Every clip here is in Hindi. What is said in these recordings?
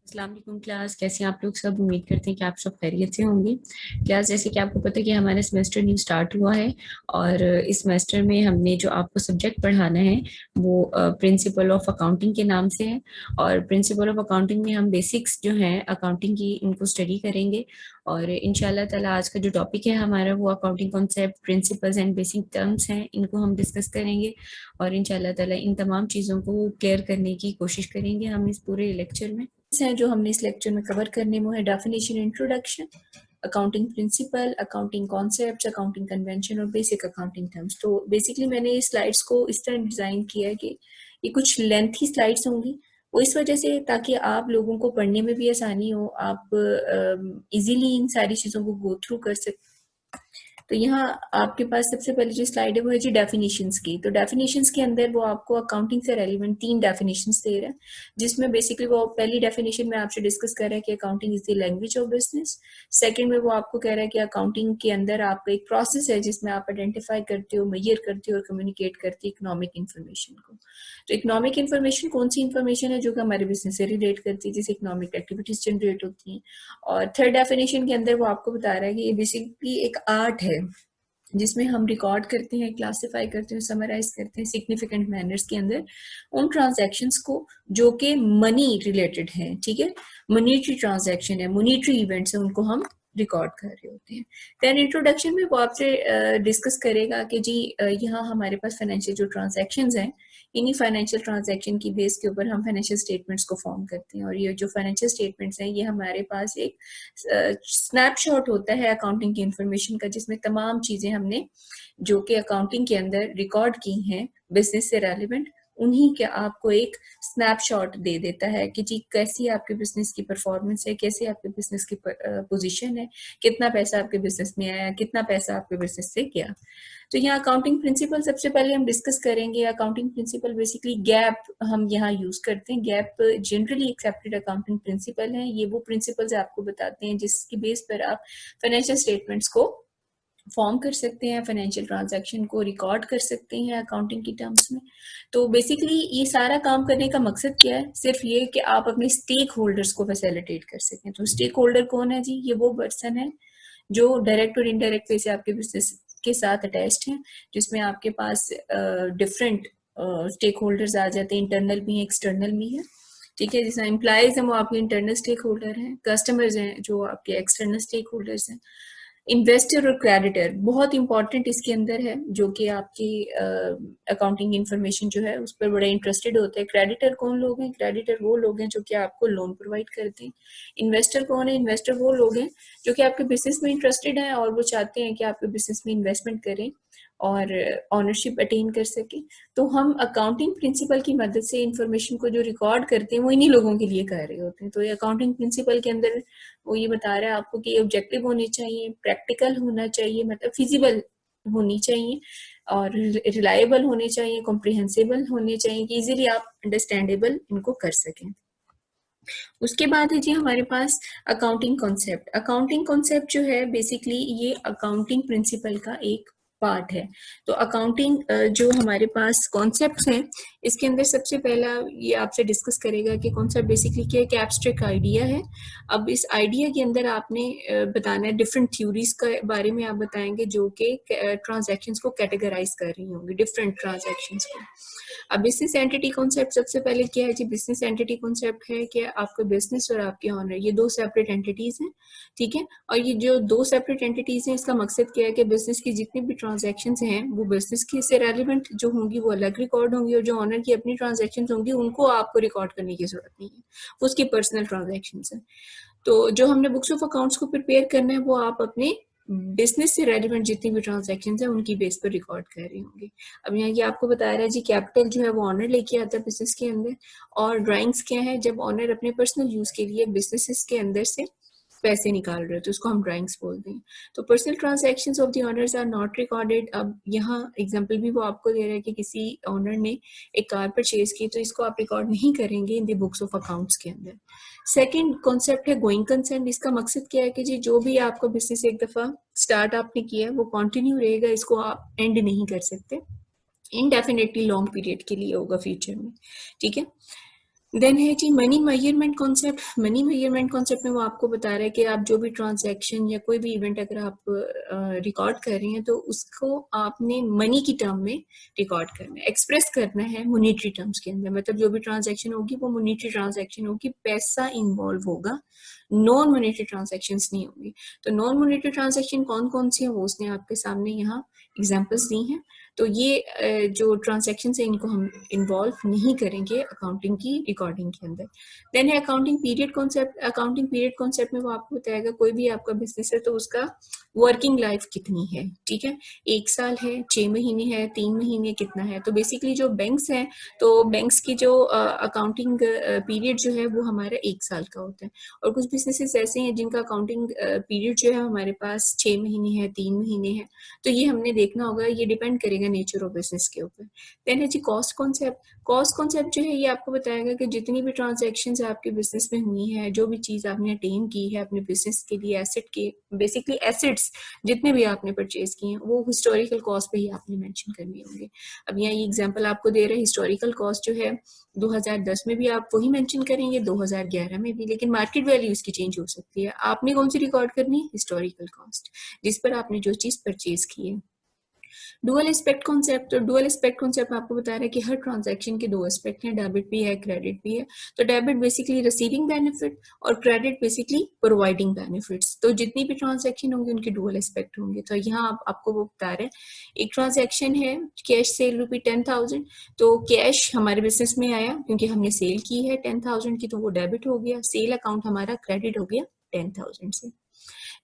अस्सलाम वालेकुम क्लास, कैसे हैं आप लोग सब। उम्मीद करते हैं कि आप सब खैरियत से होंगे। क्लास, जैसे कि आपको पता है कि हमारा सेमेस्टर न्यू स्टार्ट हुआ है और इस सेमेस्टर में हमने जो आपको सब्जेक्ट पढ़ाना है वो प्रिंसिपल ऑफ अकाउंटिंग के नाम से है। और प्रिंसिपल ऑफ अकाउंटिंग में हम बेसिक्स जो हैं अकाउंटिंग की इनको स्टडी करेंगे। और इंशाल्लाह ताला आज का जो टॉपिक है हमारा वो accounting concept, principles and basic terms हैं, इनको हम डिस्कस करेंगे। और इंशाल्लाह ताला इन तमाम चीज़ों को क्लियर करने की कोशिश करेंगे हम इस पूरे लेक्चर में। हैं जो हमने इस लेक्चर में कवर करने वो है definition, introduction, accounting principle, accounting concepts, accounting convention और बेसिक अकाउंटिंग टर्म्स। तो बेसिकली मैंने ये स्लाइड्स को इस तरह डिजाइन किया है कि ये कुछ लेंथी स्लाइड्स होंगी, वो इस वजह से ताकि आप लोगों को पढ़ने में भी आसानी हो, आप इजीली इन सारी चीज़ों को गो थ्रू कर सकते। तो यहाँ आपके पास सबसे पहले जो स्लाइड है वो है जी डेफिनेशंस की। तो डेफिनेशंस के अंदर वो आपको अकाउंटिंग से रेलिवेंट 3 डेफिनेशंस दे रहा है, जिसमें बेसिकली वो पहली डेफिनेशन में आपसे डिस्कस कर रहा है कि accounting is the language of business. Second में वो आपको कह रहा है कि अकाउंटिंग के अंदर आपका एक प्रोसेस है जिसमें आप आइडेंटिफाई करते हो, मेजर करते हो और कम्युनिकेट करते हो इकोनॉमिक इन्फॉर्मेशन को। तो इकोनॉमिक इन्फॉर्मेशन कौन सी इन्फॉर्मेशन है? जो कि हमारे बिजनेस से रिलेट करती है, जैसे इकोनॉमिक एक्टिविटीज जनरेट होती हैं। और थर्ड डेफिनेशन के अंदर वो आपको बता रहा है कि ये बेसिकली एक आर्ट है जिसमें हम रिकॉर्ड करते हैं, क्लासिफाई करते हैं, समराइज करते हैं सिग्निफिकेंट मैनर्स के अंदर उन ट्रांजैक्शंस को जो कि मनी रिलेटेड हैं। ठीक है, मनीटरी ट्रांजैक्शन है, मनीटरी इवेंट्स है, उनको हम रिकॉर्ड कर रहे होते हैं। देन इंट्रोडक्शन में वो आपसे डिस्कस करेगा कि जी यहाँ हमारे पास फाइनेंशियल जो ट्रांजैक्शंस हैं, इन्हीं फाइनेंशियल ट्रांजैक्शन की बेस के ऊपर हम फाइनेंशियल स्टेटमेंट्स को फॉर्म करते हैं। और ये जो फाइनेंशियल स्टेटमेंट्स हैं ये हमारे पास एक स्नैपशॉट होता है अकाउंटिंग की इंफॉर्मेशन का, जिसमें तमाम चीजें हमने जो कि अकाउंटिंग के अंदर रिकॉर्ड की हैं बिजनेस से रेलिवेंट, उन्हीं के आपको एक स्नैपशॉट दे देता है कि जी कैसी आपके बिजनेस की परफॉर्मेंस है, कैसे आपके बिजनेस की पोजीशन है, कितना पैसा आपके बिजनेस में आया, कितना पैसा आपके बिजनेस से गया। तो यहाँ अकाउंटिंग प्रिंसिपल सबसे पहले हम डिस्कस करेंगे। अकाउंटिंग प्रिंसिपल बेसिकली गैप हम यहाँ यूज करते हैं। Gap generally accepted accounting principle है। ये वो प्रिंसिपल्स आपको बताते हैं जिसकी बेस पर आप फाइनेंशियल स्टेटमेंट्स को फॉर्म कर सकते हैं, फाइनेंशियल ट्रांजैक्शन को रिकॉर्ड कर सकते हैं अकाउंटिंग की टर्म्स में। तो बेसिकली ये सारा काम करने का मकसद क्या है? सिर्फ ये कि आप अपने स्टेक होल्डर्स को फैसिलिटेट कर सकें। तो स्टेक होल्डर कौन है जी? ये वो पर्सन है जो डायरेक्ट और इनडायरेक्ट वे से आपके बिजनेस के साथ अटैच्ड हैं, जिसमें आपके पास डिफरेंट स्टेक होल्डर्स आ जाते हैं, इंटरनल भी हैं, एक्सटर्नल भी है। ठीक है, जैसे एम्प्लॉयज हैं वो आपके इंटरनल स्टेक होल्डर हैं, कस्टमर्स हैं जो आपके एक्सटर्नल स्टेक होल्डर्स हैं, इन्वेस्टर और क्रेडिटर बहुत इंपॉर्टेंट इसके अंदर है, जो कि आपकी अकाउंटिंग इंफॉर्मेशन जो है उस पर बड़ा इंटरेस्टेड होता है। क्रेडिटर कौन लोग हैं? क्रेडिटर वो लोग हैं जो कि आपको लोन प्रोवाइड करते हैं। इन्वेस्टर कौन है? इन्वेस्टर वो लोग हैं जो कि आपके बिजनेस में इंटरेस्टेड हैं और वो चाहते हैं कि आपके बिजनेस में इन्वेस्टमेंट करें और ऑनरशिप अटेन कर सके। तो हम अकाउंटिंग प्रिंसिपल की मदद से इंफॉर्मेशन को जो रिकॉर्ड करते हैं वो इन्हीं लोगों के लिए कर रहे होते हैं। तो ये अकाउंटिंग प्रिंसिपल के अंदर वो ये बता रहा है आपको कि ऑब्जेक्टिव होने चाहिए, प्रैक्टिकल होना चाहिए, मतलब फिजिबल होनी चाहिए और रिलायबल होने चाहिए, कॉम्प्रिहेंसिबल होने चाहिए कि इजीली आप अंडरस्टैंडेबल इनको कर सकें। उसके बाद है जी हमारे पास अकाउंटिंग कॉन्सेप्ट। अकाउंटिंग कॉन्सेप्ट जो है बेसिकली ये अकाउंटिंग प्रिंसिपल का एक पार्ट है। तो अकाउंटिंग जो हमारे पास कॉन्सेप्ट्स हैं इसके अंदर सबसे पहला ये आपसे डिस्कस करेगा कि कॉन्सेप्ट बेसिकली क्या एक एब्स्ट्रैक्ट आइडिया है। अब इस आइडिया के अंदर आपने बताना है, डिफरेंट थ्योरीज के बारे में आप बताएंगे जो कि ट्रांजैक्शंस को कैटेगराइज कर रही होंगी, डिफरेंट ट्रांजैक्शंस को। अब बिजनेस एंटिटी कॉन्सेप्ट सबसे पहले क्या है जी? बिजनेस एंटिटी कॉन्सेप्ट है कि आपका बिजनेस और आपके ऑनर ये दो सेपरेट एंटिटीज हैं। ठीक है, और ये जो दो सेपरेट एंटिटीज हैं इसका मकसद क्या है कि बिजनेस की जितनी भी ट्रांजैक्शंस हैं वो बिजनेस की से रेलिवेंट जो होंगी वो अलग रिकॉर्ड होंगी, और जो ऑनर की अपनी ट्रांजैक्शंस होंगी उनको आपको रिकॉर्ड करने की जरूरत नहीं है, उसकी पर्सनल ट्रांजैक्शंस है। तो जो हमने बुक्स ऑफ अकाउंट्स को प्रिपेयर करना है वो आप अपने बिजनेस से रेलिवेंट जितनी भी ट्रांजैक्शंस हैं उनकी बेस पर रिकॉर्ड कर रही होंगी। अब यहाँ ये आपको बता रहा है जी कैपिटल जो है वो ऑनर लेके आता है बिजनेस के अंदर, और ड्राइंग्स क्या है? जब ऑनर अपने पर्सनल यूज के लिए बिजनेसेस के अंदर से पैसे निकाल रहे हो तो उसको हम ड्राइंग्स बोलते हैं। तो personal transactions of the owners are not recorded. अब यहाँ एग्जांपल भी वो आपको दे रहा है कि किसी ऑनर ने एक कार परचेज की तो इसको आप रिकॉर्ड नहीं करेंगे in the books of accounts के अंदर। सेकंड कॉन्सेप्ट है गोइंग कंसर्न। इसका मकसद क्या है कि जी जो भी आपका बिजनेस एक दफा स्टार्ट आपने किया है वो कंटिन्यू रहेगा, इसको आप एंड नहीं कर सकते, इनडेफिनेटली लॉन्ग पीरियड के लिए होगा फ्यूचर में। ठीक है, देन है जी money measurement concept. Money measurement concept में वो आपको बता रहा है कि आप जो भी ट्रांजैक्शन या कोई भी इवेंट अगर आप रिकॉर्ड कर रहे हैं तो उसको आपने मनी की टर्म में रिकॉर्ड करना है, एक्सप्रेस करना है मॉनेटरी टर्म्स के अंदर। मतलब जो भी ट्रांजैक्शन होगी वो मॉनेटरी ट्रांजैक्शन होगी, पैसा इन्वॉल्व होगा, नॉन मॉनेटरी ट्रांजैक्शन नहीं होंगी। तो नॉन मॉनेटरी ट्रांजैक्शन कौन कौन सी है वो उसने आपके सामने यहाँ एग्जाम्पल्स दी हैं। तो ये जो ट्रांजैक्शन है इनको हम इन्वॉल्व नहीं करेंगे अकाउंटिंग की रिकॉर्डिंग के अंदर। देन है accounting period concept. Accounting period concept में वो आपको बताएगा कोई भी आपका बिजनेस है तो उसका वर्किंग लाइफ कितनी है, ठीक है, 1 साल है, 6 महीने है, 3 महीने, कितना है। तो बेसिकली जो बैंक्स हैं तो बैंक्स की जो अकाउंटिंग पीरियड जो है वो हमारा 1 साल का होता है। और कुछ बिजनेसेस ऐसे हैं जिनका अकाउंटिंग पीरियड जो है हमारे पास 6 महीने है, 3 महीने है। तो ये हमने देखना होगा, ये डिपेंड करेगा नेचर ऑफ बिजनेस के ऊपर। देन है जी कॉस्ट कॉन्सेप्ट। कॉस्ट कॉन्सेप्ट जो है ये आपको बताएगा कि जितनी भी ट्रांजैक्शंस आपके बिजनेस में हुई हैं, जो भी चीज़ आपने अटेन की है अपने बिजनेस के लिए, एसेट के, बेसिकली एसेट्स जितने भी आपने परचेज किए हैं वो हिस्टोरिकल कॉस्ट पे ही आपने मेंशन करने होंगे। अब यहाँ ये एग्जांपल आपको दे रहे हैं, हिस्टोरिकल कॉस्ट जो है 2010 में भी आप वही मेंशन करेंगे, 2011 में भी, लेकिन मार्केट वैल्यू इसकी चेंज हो सकती है। आपने कौन सी रिकॉर्ड करनी है? हिस्टोरिकल कॉस्ट, जिस पर आपने जो चीज़ परचेज की है। Dual aspect concept. तो डुअल एस्पेक्ट कॉन्सेप्ट आपको बता रहा है कि हर ट्रांजैक्शन के 2 एस्पेक्ट हैं, डेबिट भी है, क्रेडिट भी है। तो डेबिट बेसिकली रिसीविंग बेनिफिट और क्रेडिट बेसिकली प्रोवाइडिंग बेनिफिट्स। तो जितनी भी ट्रांजैक्शन होंगी उनके डुअल एस्पेक्ट होंगे। तो यहाँ आपको वो बता रहे हैं, एक ट्रांजैक्शन है कैश सेल ₹10,000। तो कैश हमारे बिजनेस में आया क्योंकि हमने सेल की है 10,000 की, तो वो डेबिट हो गया, सेल अकाउंट हमारा क्रेडिट हो गया 10,000 से।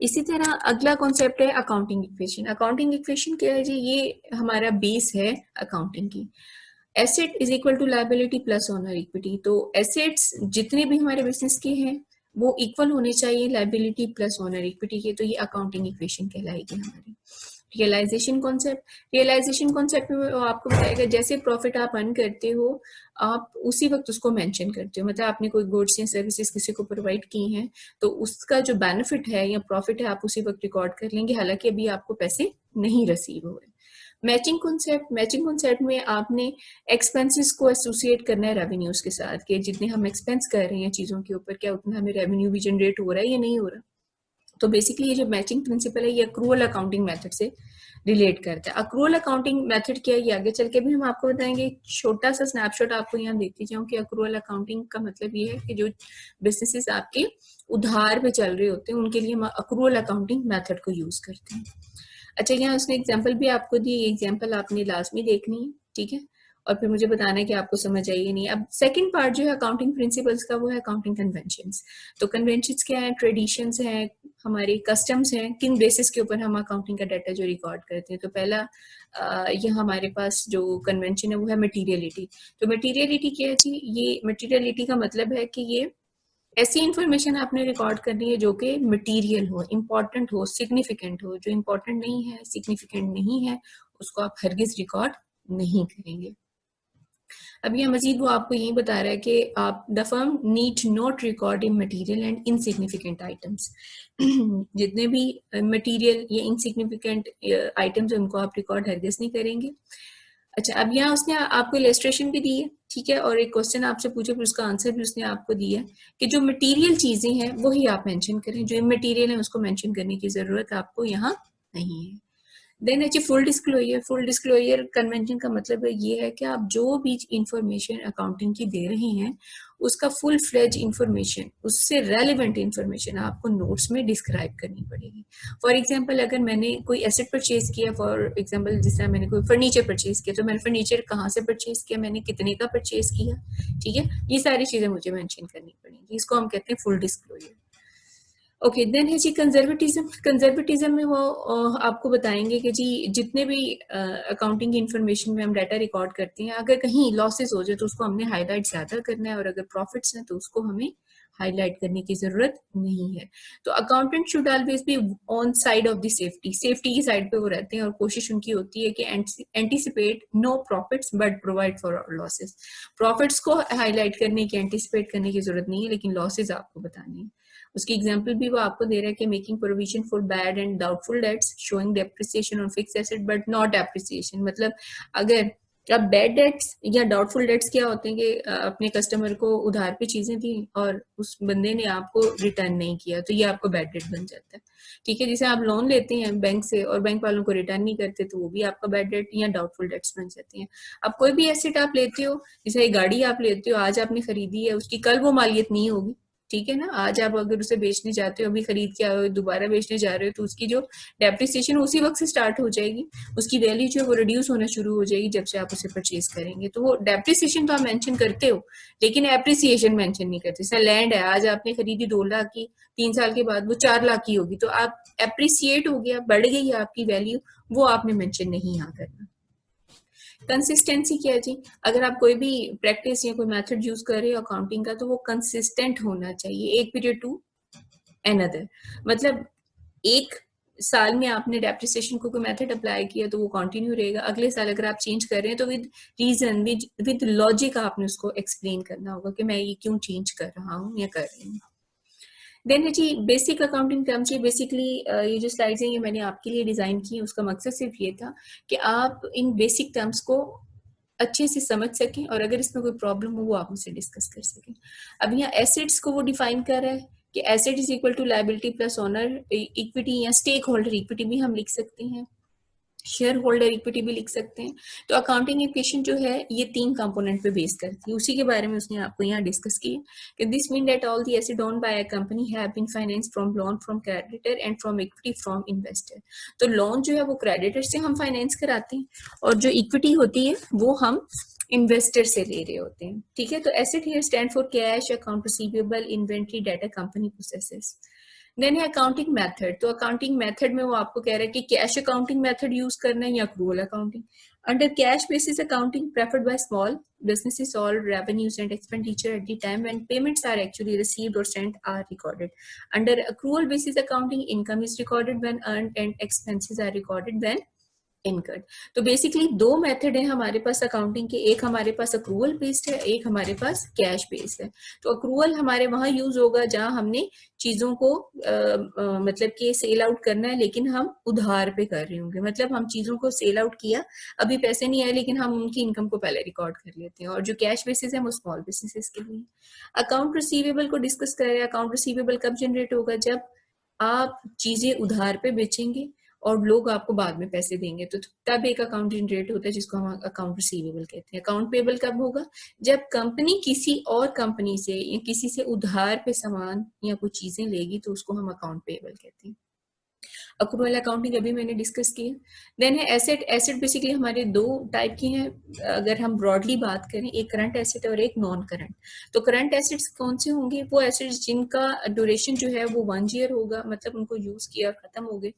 इसी तरह अगला कॉन्सेप्ट है अकाउंटिंग इक्वेशन। अकाउंटिंग इक्वेशन क्या है जी? ये हमारा बेस है अकाउंटिंग की। Asset is equal to liability plus owner equity. तो एसेट्स जितने भी हमारे बिजनेस के हैं वो इक्वल होने चाहिए लायबिलिटी प्लस ओनर इक्विटी के। तो ये अकाउंटिंग इक्वेशन कहलाएगी हमारी। Realisation concept. रियलाइजेशन कॉन्सेप्ट में वो आपको बताएगा जैसे प्रॉफिट आप अर्न करते हो आप उसी वक्त उसको मेंशन करते हो। मतलब आपने कोई गुड्स या सर्विसेज किसी को प्रोवाइड की हैं तो उसका जो बेनिफिट है या प्रॉफिट है आप उसी वक्त रिकॉर्ड कर लेंगे, हालांकि अभी आपको पैसे नहीं रिसीव हुए। Matching concept. मैचिंग कॉन्सेप्ट में आपने एक्सपेंसेस को एसोसिएट करना है रेवेन्यूज के साथ, कि जितने हम एक्सपेंस कर रहे हैं चीजों के ऊपर क्या उतना हमें रेवेन्यू भी जनरेट हो रहा है या नहीं हो रहा। तो बेसिकली ये जो मैचिंग प्रिंसिपल है ये अक्रूअल अकाउंटिंग मेथड से रिलेट करता है। अक्रूअल अकाउंटिंग मेथड क्या है ये आगे चल के भी हम आपको बताएंगे। छोटा सा स्नैपशॉट आपको यहाँ देती जाऊँ कि अक्रूअल अकाउंटिंग का मतलब ये है कि जो बिजनेसेस आपके उधार पे चल रहे होते हैं उनके लिए हम अक्रूअल अकाउंटिंग मेथड को यूज करते हैं। अच्छा, यहाँ उसने एग्जाम्पल भी आपको दी, एग्जाम्पल आपने लाजमी देखनी है, ठीक है, और फिर मुझे बताना है कि आपको समझ आई या नहीं। अब सेकंड पार्ट जो है अकाउंटिंग प्रिंसिपल्स का वो है अकाउंटिंग कन्वेंशंस। तो कन्वेंशंस क्या है? ट्रेडिशंस हैं, हमारे कस्टम्स हैं, किन बेसिस के ऊपर हम अकाउंटिंग का डाटा जो रिकॉर्ड करते हैं। तो पहला ये हमारे पास जो कन्वेंशन है वो है मटीरियलिटी। तो मटीरियलिटी क्या है जी? ये मटीरियलिटी का मतलब है कि ये ऐसी इंफॉर्मेशन आपने रिकॉर्ड करनी है जो कि मटेरियल हो, इंपॉर्टेंट हो, सिग्निफिकेंट हो। जो इंपॉर्टेंट नहीं है, सिग्निफिकेंट नहीं है, उसको आप हरगिज रिकॉर्ड नहीं करेंगे। अब ये मजीद वो आपको यही बता रहा है कि आप the firm need not record in material and insignificant items. जितने भी मटीरियल या इनसिग्निफिकेंट आइटम्स उनको आप रिकॉर्ड हरगिज नहीं करेंगे। अच्छा, अब यहाँ उसने आपको इलेस्ट्रेशन भी दी है, ठीक है, और एक क्वेश्चन आपसे पूछे फिर उसका आंसर भी उसने आपको दिया कि जो मटेरियल चीजें हैं वही आप मेंशन करें, जो इमटेरियल है उसको मेंशन करने की जरूरत आपको यहाँ नहीं है। देन है full disclosure. Full disclosure convention का मतलब है ये है कि आप जो भी इंफॉर्मेशन अकाउंटिंग की दे रहे हैं उसका फुल फ्लेज इंफॉर्मेशन, उससे रेलिवेंट इंफॉर्मेशन आपको नोट्स में डिस्क्राइब करनी पड़ेगी। फॉर एग्जांपल अगर मैंने कोई एसेट परचेज किया, फॉर एग्जांपल जिस तरह मैंने कोई फर्नीचर परचेज किया, तो मैंने फर्नीचर कहाँ से परचेज किया, मैंने कितने का परचेज किया, ठीक है, ये सारी चीजें मुझे मेंशन करनी पड़ेगी। इसको हम कहते हैं फुल डिस्क्लोजर। ओके, देन है जी कंजर्वेटिज्म। कंजर्वेटिज्म में वो आपको बताएंगे कि जी जितने भी अकाउंटिंग इन्फॉर्मेशन में हम डाटा रिकॉर्ड करते हैं अगर कहीं लॉसेस हो जाए तो उसको हमने हाईलाइट ज्यादा करना है, और अगर प्रॉफिट्स हैं तो उसको हमें हाईलाइट करने की जरूरत नहीं है। तो accountant should always be on side of the safety. Safety की साइड पे वो रहते हैं और कोशिश उनकी होती है कि anticipate no profits but provide for losses. Profits को हाईलाइट करने की, एंटिसिपेट करने की जरूरत नहीं है, लेकिन लॉसेज आपको बताने हैं। उसकी एग्जांपल भी वो आपको दे रहा है कि making provision for bad and doubtful debts, showing depreciation on fix asset but not appreciation. मतलब अगर अब बैड डेट्स या डाउटफुल डेट्स क्या होते हैं कि अपने कस्टमर को उधार पे चीजें दी और उस बंदे ने आपको रिटर्न नहीं किया, तो ये आपको बैड डेट बन जाता है। ठीक है, जैसे आप लोन लेते हैं बैंक से और बैंक वालों को रिटर्न नहीं करते, तो वो भी आपका बैड डेट या डाउटफुल डेट्स बन जाती हैं। अब कोई भी एसेट आप लेते हो, जैसे एक गाड़ी आप लेते हो, आज आपने खरीदी है, उसकी कल वो मालियत नहीं होगी। ठीक है ना, आज आप अगर उसे बेचने जाते हो, अभी खरीद के आए हो, दोबारा बेचने जा रहे हो, तो उसकी जो डेप्रिसिएशन उसी वक्त से स्टार्ट हो जाएगी, उसकी वैल्यू जो है वो रिड्यूस होना शुरू हो जाएगी जब से आप उसे परचेज करेंगे। तो वो डेप्रिसिएशन तो आप मेंशन करते हो, लेकिन एप्रिसिएशन मेंशन नहीं करते। जैसे लैंड है, आज आपने खरीदी 2 लाख की, 3 साल के बाद वो 4 लाख की होगी, तो आप एप्रिसिएट हो गया, बढ़ गई आपकी वैल्यू, वो आपने मेंशन नहीं यहाँ करना। कंसिस्टेंसी क्या है जी, अगर आप कोई भी प्रैक्टिस या कोई मेथड यूज कर रहे हो अकाउंटिंग का, तो वो कंसिस्टेंट होना चाहिए, एक पीरियड टू एनदर। मतलब एक साल में आपने डेप्रिसिएशन को कोई मेथड अप्लाई किया तो वो कंटिन्यू रहेगा, अगले साल अगर आप चेंज कर रहे हैं तो विद रीजन, विद लॉजिक आपने उसको एक्सप्लेन करना होगा कि मैं ये क्यों चेंज कर रहा हूँ या कर रही हूँ। देन है जी बेसिक अकाउंटिंग टर्म्स। ये बेसिकली ये जो स्लाइड्स हैं ये मैंने आपके लिए डिजाइन की है, उसका मकसद सिर्फ ये था कि आप इन बेसिक टर्म्स को अच्छे से समझ सकें और अगर इसमें कोई प्रॉब्लम हो वो आप मुझसे डिस्कस कर सकें। अब यहाँ एसेट्स को वो डिफाइन कर रहा है कि asset is equal to liability plus owner equity या स्टेक होल्डर इक्विटी भी हम लिख सकते हैं, शेयर होल्डर इक्विटी भी लिख सकते हैं। तो अकाउंटिंग इक्वेशन जो है ये 3 कंपोनेंट पे बेस करती है, उसी के बारे में उसने आपको यहाँ डिस्कस किया कि this mean that all the asset owned by a company have been financed from loan from creditor and from equity from investor. तो लोन जो है वो क्रेडिटर से हम फाइनेंस कराते हैं और जो इक्विटी होती है वो हम इन्वेस्टर से ले रहे होते हैं। ठीक है, तो asset here stand for cash, account receivable, inventory, data company possesses. Then है अकाउंटिंग मेथड। तो अकाउंटिंग मेथड में वो आपको कह रहा है कि कैश अकाउंटिंग मेथड यूज करना है या accrual accounting. Under cash basis accounting preferred by small businesses, all revenues and expenditure at the time when payments are actually received or sent are recorded. Under accrual basis accounting, income is recorded when earned and expenses are recorded when incurred. तो बेसिकली 2 मेथड है हमारे पास अकाउंटिंग के, एक हमारे पास अक्रूवल बेस्ड है, एक हमारे पास कैश बेस्ड है। तो अक्रूवल हमारे वहां यूज होगा जहां हमने चीजों को मतलब कि सेल आउट करना है लेकिन हम उधार पे कर रहे होंगे, मतलब हम चीजों को सेल आउट किया, अभी पैसे नहीं आए लेकिन हम उनकी इनकम को पहले रिकॉर्ड कर लेते हैं। और जो कैश बेसिस है वो स्मॉल बिजनेसेस के लिए। अकाउंट रिसीवेबल को डिस्कस कर रहे हैं। अकाउंट रिसीवेबल कब जनरेट होगा, जब आप चीजें उधार पे बेचेंगे और लोग आपको बाद में पैसे देंगे, तो तब एक अकाउंट जनरेट होता है जिसको हम अकाउंट रिसीवेबल कहते हैं। अकाउंट पेबल कब होगा, जब कंपनी किसी और कंपनी से या किसी से उधार पे सामान या कुछ चीजें लेगी तो उसको हम अकाउंट पेबल कहते हैं। अक्रूवल अकाउंटिंग अभी मैंने डिस्कस की है। देन है एसेट। एसेट बेसिकली हमारे 2 टाइप की हैं, अगर हम ब्रॉडली बात करें, एक करंट एसेट और एक नॉन करंट। तो करंट एसेट्स कौन से होंगे, वो एसेट्स जिनका ड्यूरेशन जो है वो 1 ईयर होगा, मतलब उनको यूज किया खत्म हो गए।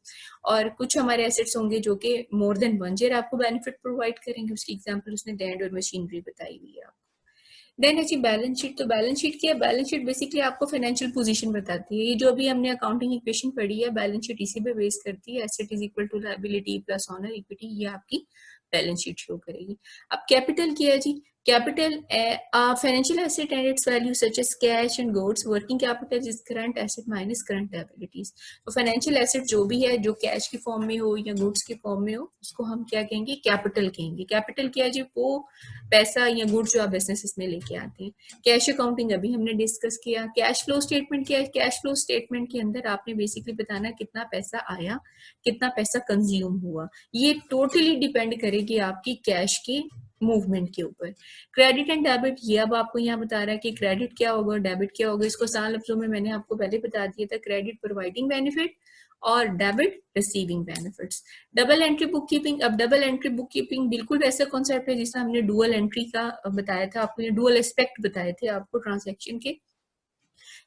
और कुछ हमारे एसेट्स होंगे जो कि मोर देन 1 ईयर आपको बेनिफिट प्रोवाइड करेंगे, उसकी एग्जाम्पल उसने लैंड और मशीनरी बताई हुई है। देन है जी बैलेंस शीट। तो बैलेंस शीट क्या है, बैलेंस शीट बेसिकली आपको फाइनेंशियल पोजीशन बताती है। ये जो अभी हमने अकाउंटिंग इक्वेशन पढ़ी है, बैलेंस शीट इसी पे बेस करती है। Asset is equal to liability plus owner equity, ये आपकी बैलेंस शीट शो करेगी। अब कैपिटल क्या है जी, capital financial asset and its value such as cash and goods. Working capital is current asset minus current liabilities. तो फाइनेंशियल एसेट जो भी है, जो कैश की फॉर्म में हो या गुड्स की फॉर्म में हो, उसको हम क्या कहेंगे, कैपिटल कहेंगे। कैपिटल क्या है जी, वो पैसा या गुड्स जो आप बिजनेस में लेके आते हैं। कैश अकाउंटिंग अभी हमने डिस्कस किया। कैश फ्लो स्टेटमेंट क्या है, कैश फ्लो स्टेटमेंट के अंदर आपने बेसिकली बताना कितना पैसा आया, कितना पैसा कंज्यूम हुआ। ये टोटली डिपेंड करेगी आपकी कैश की मूवमेंट के ऊपर। क्रेडिट एंड डेबिट, ये अब आपको यहाँ बता रहा है कि क्रेडिट क्या होगा, डेबिट क्या होगा। इसको आसान लफ्जों में मैंने आपको पहले बता दिया था, क्रेडिट प्रोवाइडिंग बेनिफिट और debit receiving benefits. Double entry book keeping. अब डबल एंट्री बुक कीपिंग बिल्कुल वैसा कॉन्सेप्ट है जिससे हमने डुअल एंट्री का बताया था आपको, ये डुअल एस्पेक्ट बताए थे आपको ट्रांजैक्शन के,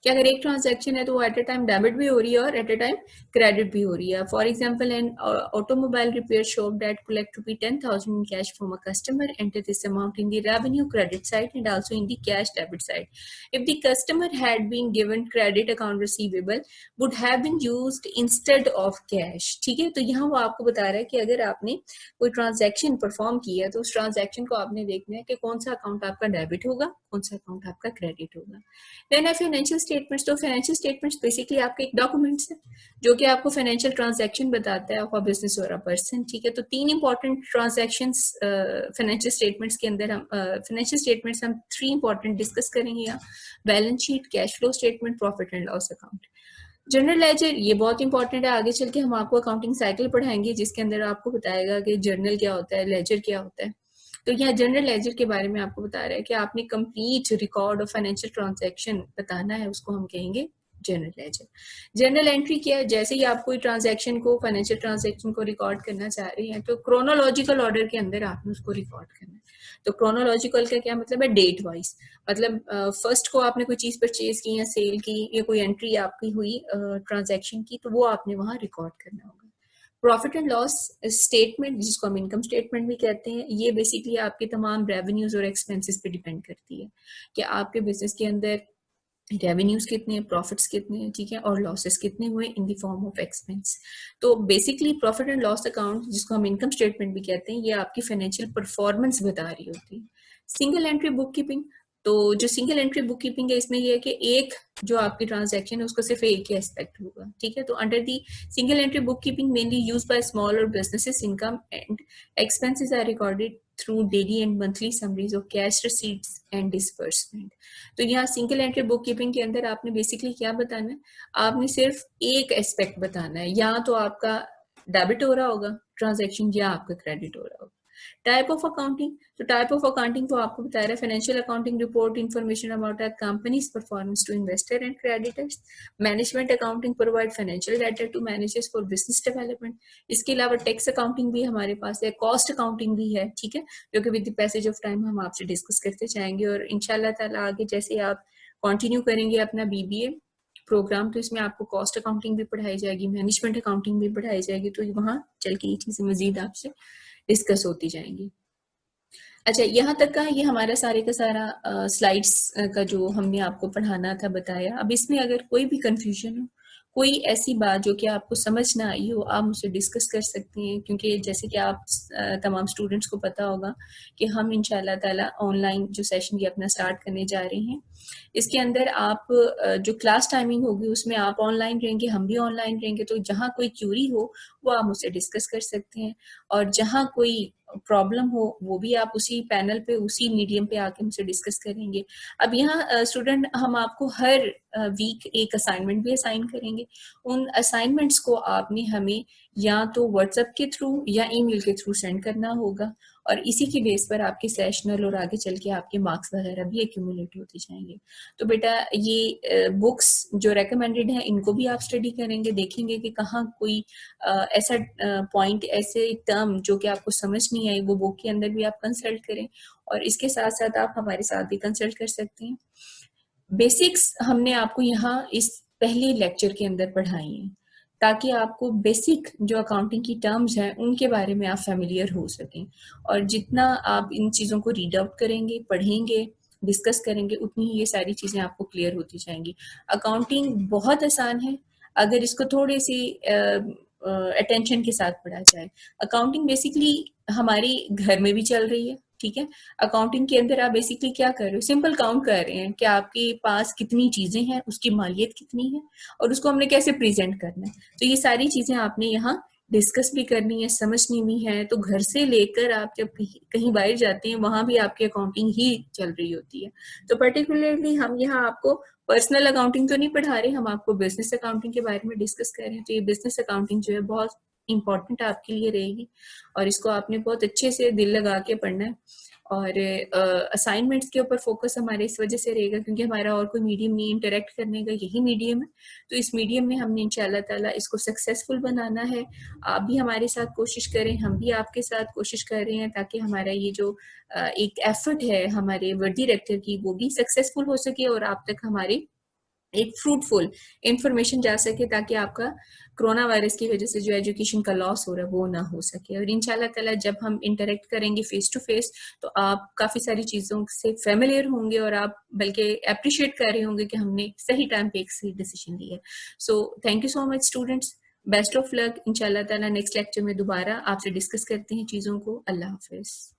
कि अगर एक ट्रांजैक्शन है तो वो एट अ टाइम डेबिट भी हो रही है और एट अ टाइम क्रेडिट भी हो रही है। For example an automobile repair shop that collect ₹10,000 in cash from a customer, enter this amount in the revenue credit side and also in the cash debit side. If the customer had been given credit account receivable would have been used instead of cash। ठीक है, तो यहाँ वो आपको बता रहा है कि अगर आपने कोई ट्रांजैक्शन परफॉर्म किया तो उस ट्रांजैक्शन को आपने देखना है कि कौन सा अकाउंट आपका डेबिट होगा, कौन सा अकाउंट आपका क्रेडिट होगा। देन है फाइनेंशियल फाइनेंशियल स्टेटमेंट्स, तो फाइनेंशियल स्टेटमेंट्स बेसिकली आपके एक डॉक्यूमेंट्स है जो कि आपको फाइनेंशियल ट्रांजैक्शन बताता है ऑफ अ बिजनेस और अ पर्सन, ठीक है। तो 3 इंपॉर्टेंट ट्रांजैक्शंस फाइनेंशियल स्टेटमेंट्स के अंदर हम फाइनेंशियल स्टेटमेंट्स हम 3 इंपॉर्टेंट डिस्कस करेंगे यहाँ, balance sheet, cash flow statement, profit and loss account. General ledger ये बहुत इंपॉर्टेंट है, आगे चल के हम आपको अकाउंटिंग साइकिल पढ़ाएंगे जिसके अंदर आपको बताएगा कि जर्नल क्या होता है, लेजर क्या होता है। तो यहाँ जनरल लेजर के बारे में आपको बता रहा है कि आपने complete record of financial transaction बताना है, उसको हम कहेंगे जनरल लेजर। जनरल एंट्री क्या है, जैसे ही आप कोई ट्रांजैक्शन को, फाइनेंशियल ट्रांजैक्शन को रिकॉर्ड करना चाह रहे हैं तो क्रोनोलॉजिकल ऑर्डर के अंदर आपने उसको रिकॉर्ड करना है। तो क्रोनोलॉजिकल का क्या मतलब है, डेट वाइज, मतलब फर्स्ट को आपने कोई चीज परचेज की या सेल की या कोई एंट्री आपकी हुई ट्रांजैक्शन की, तो वो आपने वहां रिकॉर्ड करना होगा। प्रॉफिट एंड लॉस स्टेटमेंट, जिसको हम इनकम स्टेटमेंट भी कहते हैं, ये बेसिकली आपके तमाम रेवेन्यूज और एक्सपेंसेस पे डिपेंड करती है कि आपके बिजनेस के अंदर रेवेन्यूज कितने हैं, प्रॉफिट्स कितने हैं, ठीक है, और लॉसेस कितने हुए in the form of expense. तो basically profit and loss account, जिसको हम इनकम स्टेटमेंट भी कहते हैं, ये आपकी फाइनेंशियल परफॉर्मेंस बता रही होती है। सिंगल एंट्री बुक कीपिंग, तो जो सिंगल एंट्री बुक कीपिंग है इसमें ये है कि एक जो आपकी ट्रांजैक्शन है उसको सिर्फ एक ही एस्पेक्ट होगा, ठीक है। तो under the single entry book keeping mainly use by small और businesses, income and expenses are recorded through daily and monthly summaries of cash receipts and disbursement. तो यहाँ सिंगल एंट्री बुक कीपिंग के अंदर आपने बेसिकली क्या बताना है, आपने सिर्फ एक एस्पेक्ट बताना है, या तो आपका डेबिट हो रहा होगा ट्रांजैक्शन या आपका क्रेडिट हो रहा होगा। टाइप ऑफ अकाउंटिंग, तो टाइप ऑफ अकाउंटिंग को आपको बता रहा है financial accounting report information about a company's performance to investor and creditors. Management accounting provide financial data to managers for business development. इसके अलावा टैक्स अकाउंटिंग भी हमारे पास है, कॉस्ट अकाउंटिंग भी है, ठीक है, जो कि with the passage of time हम आपसे डिस्कस करते जाएंगे। और इंशाल्लाह ताला आगे जैसे आप कंटिन्यू करेंगे अपना बीबीए प्रोग्राम, तो इसमें आपको कॉस्ट अकाउंटिंग भी पढ़ाई जाएगी, मैनेजमेंट अकाउंटिंग भी पढ़ाई जाएगी, तो वहां चल के ये चीजें मजीद आपसे डिस्कस होती जाएंगी। अच्छा, यहाँ तक का ये हमारा सारे का सारा स्लाइड्स का जो हमने आपको पढ़ाना था बताया। अब इसमें अगर कोई भी कंफ्यूजन हो, कोई ऐसी बात जो कि आपको समझ ना आई हो, आप मुझसे डिस्कस कर सकती हैं, क्योंकि जैसे कि आप तमाम स्टूडेंट्स को पता होगा कि हम इंशाल्लाह ताला ऑनलाइन जो सेशन ये अपना स्टार्ट करने जा रहे हैं, इसके अंदर आप जो क्लास टाइमिंग होगी उसमें आप ऑनलाइन रहेंगे, हम भी ऑनलाइन रहेंगे। तो जहाँ कोई क्यूरी हो वो आप मुझसे डिस्कस कर सकते हैं, और जहाँ कोई प्रॉब्लम हो वो भी आप उसी पैनल पे, उसी मीडियम पे आके मुझसे डिस्कस करेंगे। अब यहाँ स्टूडेंट हम आपको हर वीक एक असाइनमेंट भी असाइन करेंगे। उन असाइनमेंट्स को आपने हमें या तो व्हाट्सएप के थ्रू या ईमेल के थ्रू सेंड करना होगा, और इसी की बेस पर आपके सेशनल और आगे चल के आपके मार्क्स वगैरह भी एक्यूमुलेट होते जाएंगे। तो बेटा ये बुक्स जो रेकमेंडेड है इनको भी आप स्टडी करेंगे, देखेंगे कि कहाँ कोई ऐसा पॉइंट, ऐसे टर्म जो कि आपको समझ नहीं आई, वो बुक के अंदर भी आप कंसल्ट करें, और इसके साथ साथ आप हमारे साथ भी कंसल्ट कर सकते हैं। बेसिक्स हमने आपको यहाँ इस पहले लेक्चर के अंदर पढ़ाई हैं, ताकि आपको बेसिक जो अकाउंटिंग की टर्म्स हैं उनके बारे में आप फेमिलियर हो सकें, और जितना आप इन चीज़ों को रीड आउट करेंगे, पढ़ेंगे, डिस्कस करेंगे, उतनी ये सारी चीज़ें आपको क्लियर होती जाएंगी। अकाउंटिंग बहुत आसान है अगर इसको थोड़ी सी अटेंशन के साथ पढ़ा जाए। अकाउंटिंग बेसिकली हमारी घर में भी चल रही है, ठीक है। अकाउंटिंग के अंदर आप बेसिकली क्या कर रहे हो, सिंपल काउंट कर रहे हैं कि आपके पास कितनी चीजें हैं, उसकी मालियत कितनी है, और उसको हमने कैसे प्रेजेंट करना है। तो ये सारी चीजें आपने यहाँ डिस्कस भी करनी है, समझनी भी है। तो घर से लेकर आप जब कहीं बाहर जाते हैं वहां भी आपकी अकाउंटिंग ही चल रही होती है। तो पर्टिकुलरली हम यहाँ आपको पर्सनल अकाउंटिंग तो नहीं पढ़ा रहे, हम आपको बिजनेस अकाउंटिंग के बारे में डिस्कस कर रहे हैं। तो ये बिजनेस अकाउंटिंग जो है बहुत इंपॉर्टेंट आपके लिए रहेगी, और इसको आपने बहुत अच्छे से दिल लगा के पढ़ना है। और असाइनमेंट्स के ऊपर फोकस हमारे इस वजह से रहेगा क्योंकि हमारा और कोई मीडियम नहीं, इंटरेक्ट करने का यही मीडियम है। तो इस मीडियम में हमने इंशाल्लाह ताला इसको सक्सेसफुल बनाना है। आप भी हमारे साथ कोशिश करें, हम भी आपके साथ कोशिश कर रहे हैं, ताकि हमारा ये जो एक एफर्ट है हमारे वर्दी रेक्टर की, वो भी सक्सेसफुल हो सके और आप तक हमारी एक फ्रूटफुल इंफॉर्मेशन जा सके, ताकि आपका कोरोना वायरस की वजह से जो एजुकेशन का लॉस हो रहा है वो ना हो सके। और इंशाल्लाह ताला जब हम इंटरेक्ट करेंगे फेस टू फेस, तो आप काफ़ी सारी चीज़ों से फेमिलियर होंगे, और आप बल्कि अप्रिशिएट कर रहे होंगे कि हमने सही टाइम पे एक सही डिसीजन लिया। So thank you so much students, best of luck. इंशाल्लाह ताला नेक्स्ट लेक्चर में दोबारा आपसे डिस्कस करते हैं चीज़ों को। अल्लाह हाफिज़।